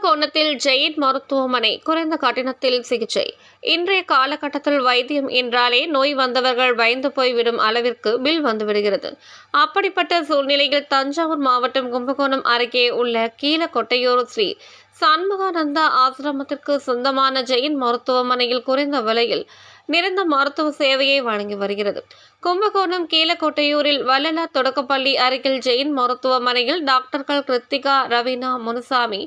கும்பகோணத்தில் ஜெயின் மருத்துவமனை குறைந்த கட்டணத்தில் சிகிச்சை. இன்றைய காலகட்டத்தில் வைத்தியம் என்றாலே நோய் வந்தவர்கள் பயந்து போய்விடும் அளவிற்கு பில் வந்துவிடுகிறது. அப்படிப்பட்ட சூழ்நிலையில் தஞ்சாவூர் மாவட்டம் கும்பகோணம் அருகே உள்ள கீழக்கொட்டையூர் ஸ்ரீ சண்முகானந்தா ஆசிரமத்திற்கு சொந்தமான ஜெயின் மருத்துவமனையில் குறைந்த விலையில் நிறைந்த மருத்துவ சேவையை வழங்கி வருகிறது. கும்பகோணம் கீழக்கொட்டையூரில் வள்ளலார் தொடக்கப்பள்ளி அருகில் ஜெயின் மருத்துவமனையில் டாக்டர்கள் கிருத்திகா, ரவீனா, முனுசாமி,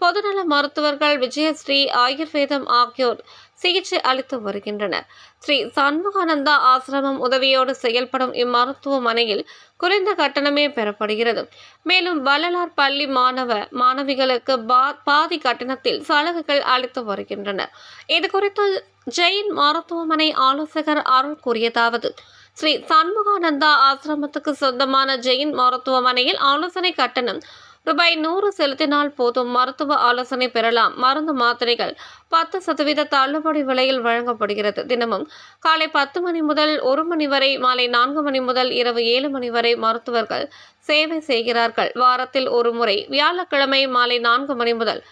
பொதுநல மருத்துவர்கள் விஜயஸ்ரீ, ஆயுர்வேதம் ஆகியோர் சிகிச்சை அளித்து வருகின்றனர். ஸ்ரீ சண்முகானந்தா ஆசிரமம் உதவியோடு செயல்படும் இம்மருத்துவமனையில் குறைந்த கட்டணமே பெறப்படுகிறது. மேலும் வள்ளலார் பள்ளி மாணவிகளுக்கு பாதி கட்டணத்தில் சலுகைகள் அளித்து வருகின்றனர். இதுகுறித்து ஜெயின் மருத்துவமனை ஆலோசகர் அருள் கூறியதாவது: ஸ்ரீ சண்முகானந்தா ஆசிரமத்துக்கு சொந்தமான ஜெயின் மருத்துவமனையில் ஆலோசனை கட்டணம் ₹100 செலுத்தினால் போதும். மருத்துவ ஆலோசனை பெறலாம். மருந்து மாத்திரைகள் 10% தள்ளுபடி விலையில் வழங்கப்படுகிறது. தினமும் காலை 10 மணி முதல் 1 மணி வரை, மாலை 4 மணி முதல் இரவு 7 மணி வரை மருத்துவர்கள் சேவை செய்கிறார்கள். வாரத்தில் ஒரு முறை வியாழக்கிழமை மாலை 4 மணி முதல்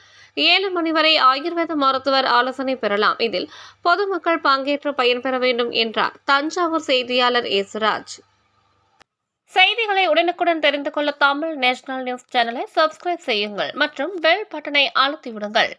7 மணி வரை ஆயுர்வேத மருத்துவர் ஆலோசனை பெறலாம். இதில் பொதுமக்கள் பங்கேற்று பயன்பெற வேண்டும் என்றார் தஞ்சாவூர் செய்தியாளர் ஏசுராஜ். செய்திகளை உடனுக்குடன் தெரிந்து கொள்ள தமிழ் நேஷனல் நியூஸ் சேனலை சப்ஸ்கிரைப் செய்யுங்கள் மற்றும் பெல் பட்டனை அழுத்தி விடுங்கள்.